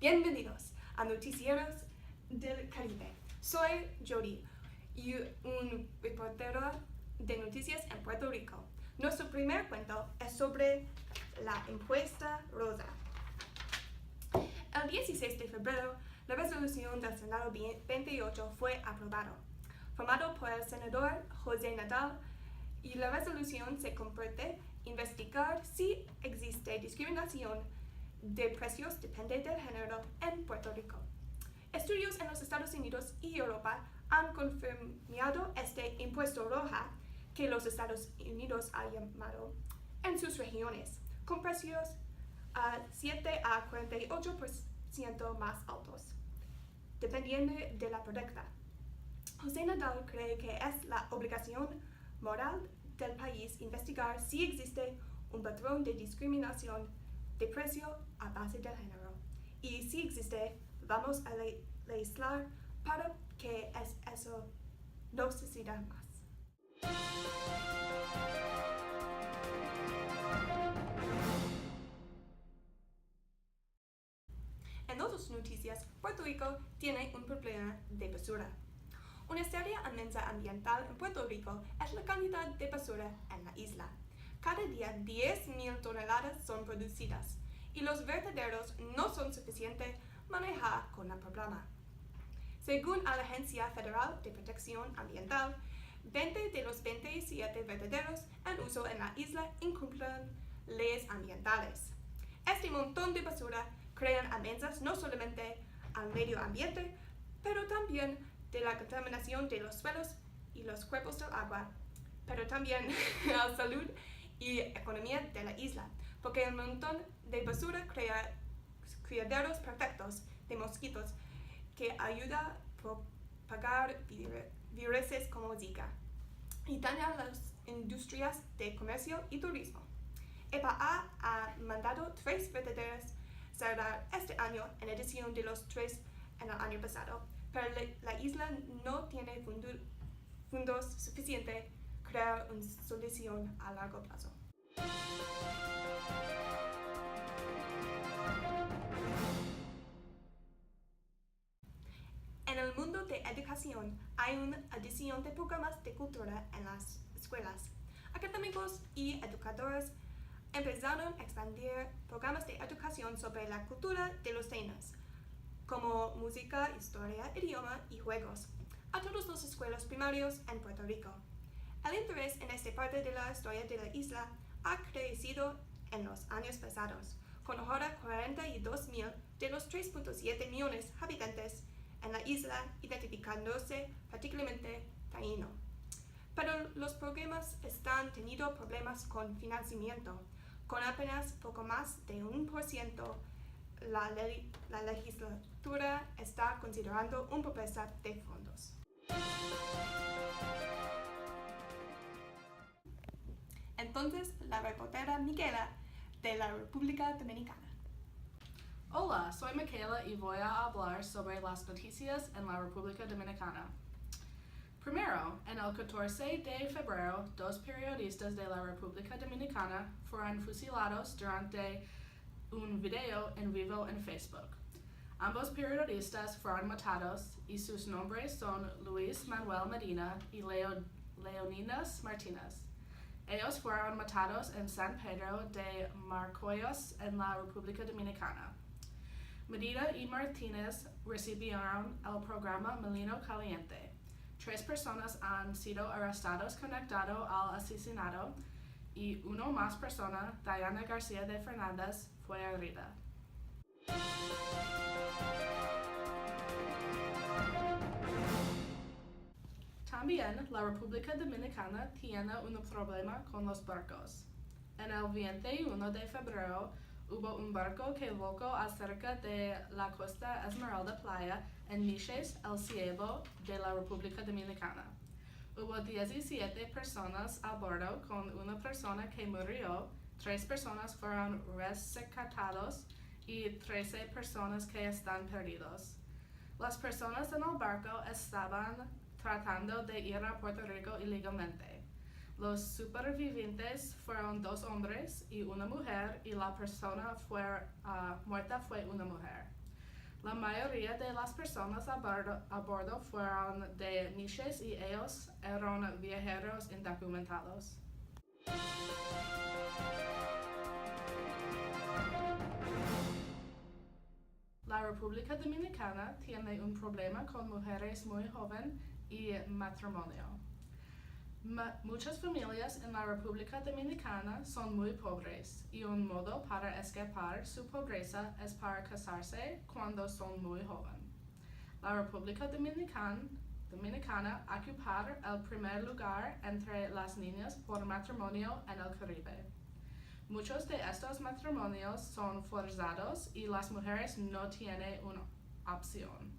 Bienvenidos a Noticieros del Caribe. Soy Jody y un reportero de noticias en Puerto Rico. Nuestro primer cuento es sobre la encuesta rosa. El 16 de febrero, la resolución del Senado 28 fue aprobada, formado por el senador José Nadal, y la resolución se compete investigar si existe discriminación de precios depende del género en Puerto Rico. Estudios en los Estados Unidos y Europa han confirmado este impuesto roja que los Estados Unidos han llamado en sus regiones, con precios a 7 a 48% más altos, dependiendo de la producta. José Nadal cree que es la obligación moral del país investigar si existe un patrón de discriminación de precio a base del género. Y si existe, vamos a legislar para que eso no suceda más. En otras noticias, Puerto Rico tiene un problema de basura. Una seria amenaza ambiental en Puerto Rico es la cantidad de basura en la isla. Cada día 10,000 toneladas son producidas y los vertederos no son suficientes para manejar con el problema. Según la Agencia Federal de Protección Ambiental, 20 de los 27 vertederos en uso en la isla incumplen leyes ambientales. Este montón de basura crea amenazas no solamente al medio ambiente, pero también de la contaminación de los suelos y los cuerpos del agua, pero también a la salud y economía de la isla, porque el montón de basura crea criaderos perfectos de mosquitos que ayuda a propagar viruses como Zika y daña las industrias de comercio y turismo. EPA ha mandado 3 vertederos cerrar este año en adición de los 3 en el año pasado, pero la isla no tiene fondos suficientes para crear una solución a largo plazo. En el mundo de educación hay una adición de programas de cultura en las escuelas. Académicos y educadores empezaron a expandir programas de educación sobre la cultura de los temas, como música, historia, idioma y juegos, a todas las escuelas primarias en Puerto Rico. El interés en esta parte de la historia de la isla ha crecido en los años pasados, con ahora 42,000 de los 3,7 millones de habitantes en la isla identificándose particularmente taíno. Pero los programas están teniendo problemas con financiamiento, con apenas poco más de 1%. La legislatura está considerando una propuesta de fondos. Entonces, la reportera Miquela de la República Dominicana. Hola, soy Miquela y voy a hablar sobre las noticias en la República Dominicana. Primero, en el 14 de febrero, 2 periodistas de la República Dominicana fueron fusilados durante un video en vivo en Facebook. Ambos periodistas fueron matados y sus nombres son Luis Manuel Medina y Leonidas Martínez. Ellos fueron matados en San Pedro de Marcollos, en la República Dominicana. Medina y Martínez recibieron el programa Melino Caliente. 3 personas han sido arrestadas conectadas al asesinato y una más persona, Diana García de Fernández, fue herida. También la República Dominicana tiene un problema con los barcos. En el 21 de febrero hubo un barco que volcó acerca de la costa Esmeralda Playa en Miches, el Ceibo de la República Dominicana. Hubo 17 personas a bordo, con una persona que murió, 3 personas fueron rescatados y 13 personas que están perdidos. Las personas en el barco estaban tratando de ir a Puerto Rico ilegalmente. Los supervivientes fueron 2 hombres y una mujer, y la persona muerta fue una mujer. La mayoría de las personas a bordo fueron de niches y ellos eran viajeros indocumentados. La República Dominicana tiene un problema con mujeres muy jóvenes y matrimonio. Muchas familias en la República Dominicana son muy pobres y un modo para escapar su pobreza es para casarse cuando son muy jóvenes. La República Dominicana ocupa el primer lugar entre las niñas por matrimonio en el Caribe. Muchos de estos matrimonios son forzados y las mujeres no tienen una opción.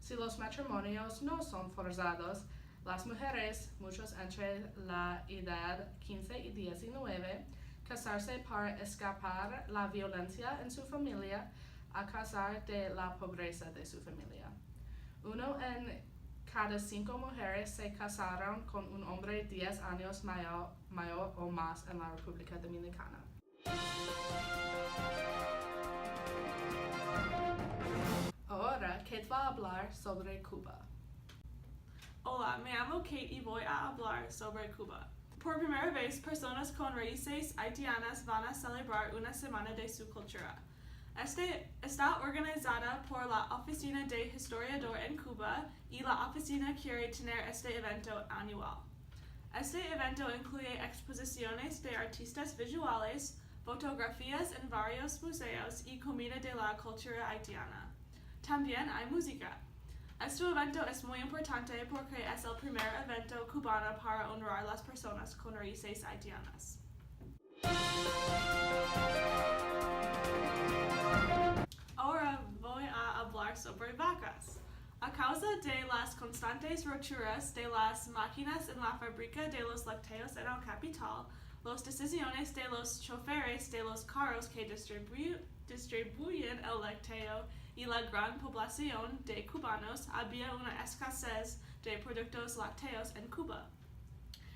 Si los matrimonios no son forzados, las mujeres, muchos entre la edad 15 y 19, casarse para escapar la violencia en su familia a causa de la pobreza de su familia. 1 en cada 5 mujeres se casaron con un hombre 10 años mayor o más en la República Dominicana. Ahora, Kate va a hablar sobre Cuba. Hola, me llamo Kate y voy a hablar sobre Cuba. Por primera vez, personas con raíces haitianas van a celebrar una semana de su cultura. Está organizada por la Oficina de Historiador en Cuba y la oficina quiere tener este evento anual. Este evento incluye exposiciones de artistas visuales, fotografías en varios museos y comida de la cultura haitiana. También hay música. Este evento es muy importante porque es el primer evento cubano para honrar a las personas con raíces haitianas. Ahora voy a hablar sobre vacas. A causa de las constantes roturas de las máquinas en la fábrica de los lácteos en el capital, las decisiones de los choferes de los carros que distribuyen el lácteo y la gran población de cubanos, había una escasez de productos lácteos en Cuba.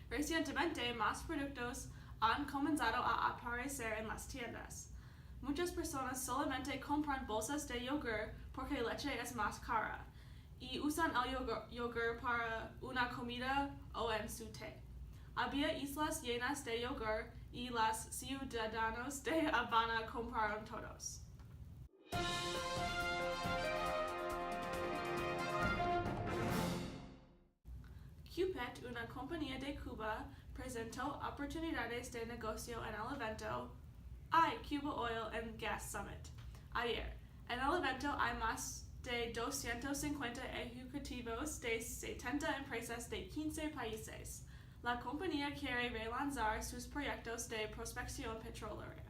Recientemente, más productos han comenzado a aparecer en las tiendas. Muchas personas solamente compran bolsas de yogur porque leche es más cara y usan el yogur para una comida o en su té. Había islas llenas de yogur y los ciudadanos de Habana compraron todos. Cupet, una compañía de Cuba, presentó oportunidades de negocio en el evento Cuba Oil and Gas Summit ayer. En el evento hay más de 250 ejecutivos de 70 empresas de 15 países. La compañía quiere relanzar sus proyectos de prospección petrolera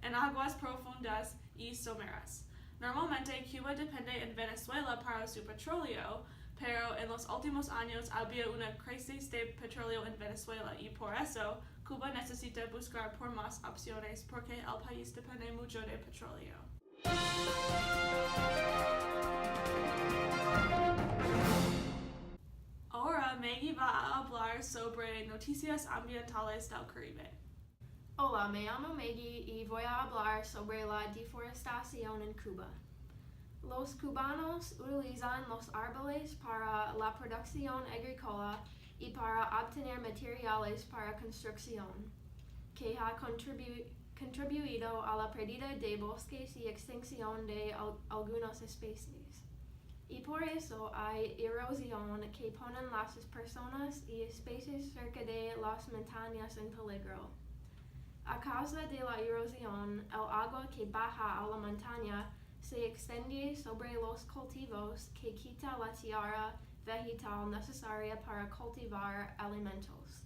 en aguas profundas y someras. Normalmente Cuba depende en Venezuela para su petróleo, pero en los últimos años había una crisis de petróleo en Venezuela y por eso Cuba necesita buscar por más opciones porque el país depende mucho de petróleo. Ahora Maggie va a hablar sobre noticias ambientales del Caribe. Hola, me llamo Maggie y voy a hablar sobre la deforestación en Cuba. Los cubanos utilizan los árboles para la producción agrícola y para obtener materiales para construcción, que ha contribuido a la pérdida de bosques y extinción de algunas especies. Y por eso hay erosión que ponen las personas y especies cerca de las montañas en peligro. A causa de la erosión, el agua que baja a la montaña se extiende sobre los cultivos que quita la tierra vegetal necesaria para cultivar alimentos.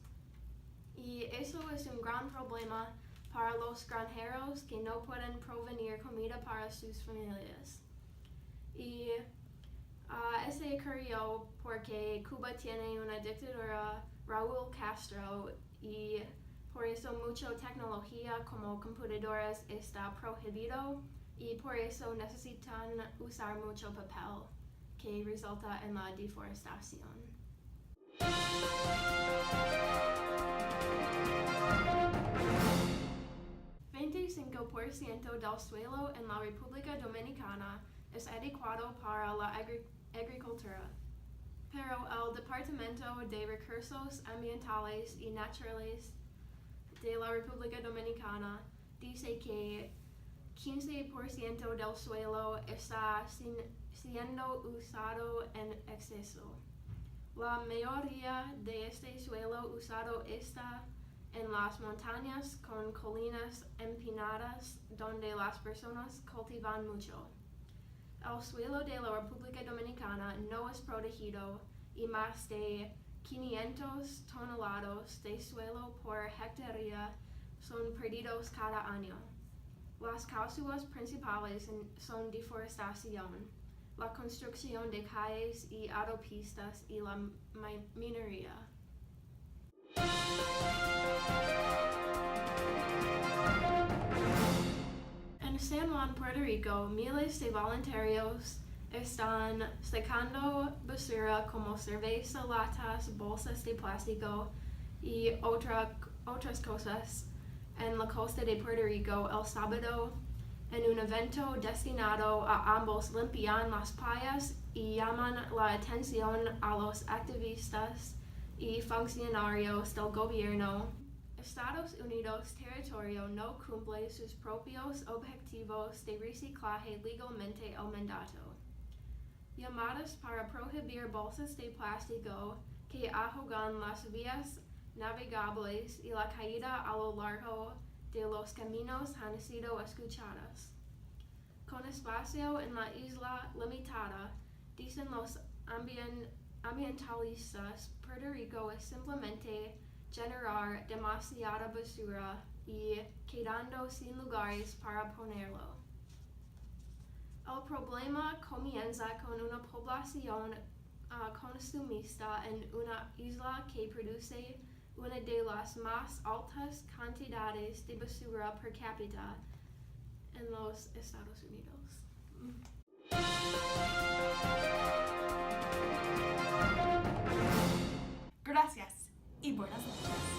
Y eso es un gran problema para los granjeros que no pueden proveer comida para sus familias. Y ese ocurrió porque Cuba tiene una dictadura, Raúl Castro, y por eso mucha tecnología como computadoras está prohibido y por eso necesitan usar mucho papel, que resulta en la deforestación. 25% del suelo en la República Dominicana es adecuado para la agricultura. Pero el Departamento de Recursos Ambientales y Naturales de la República Dominicana dice que 15% del suelo está siendo usado en exceso. La mayoría de este suelo usado está en las montañas con colinas empinadas donde las personas cultivan mucho. El suelo de la República Dominicana no es protegido y más de 500 toneladas de suelo por hectárea son perdidos cada año. Las causas principales son deforestación, la construcción de calles y autopistas y la minería. En San Juan, Puerto Rico, miles de voluntarios están sacando basura como cerveza, latas, bolsas de plástico y otras cosas en la costa de Puerto Rico el sábado. En un evento destinado a ambos limpian las playas y llaman la atención a los activistas y funcionarios del gobierno. Estados Unidos territorio no cumple sus propios objetivos de reciclaje legalmente el mandato. Llamadas para prohibir bolsas de plástico que ahogan las vías navegables y la caída a lo largo de los caminos han sido escuchadas. Con espacio en la isla limitada, dicen los ambientalistas, Puerto Rico es simplemente generar demasiada basura y quedando sin lugares para ponerlo. El problema comienza con una población consumista en una isla que produce una de las más altas cantidades de basura per cápita en los Estados Unidos. Gracias y buenas noches.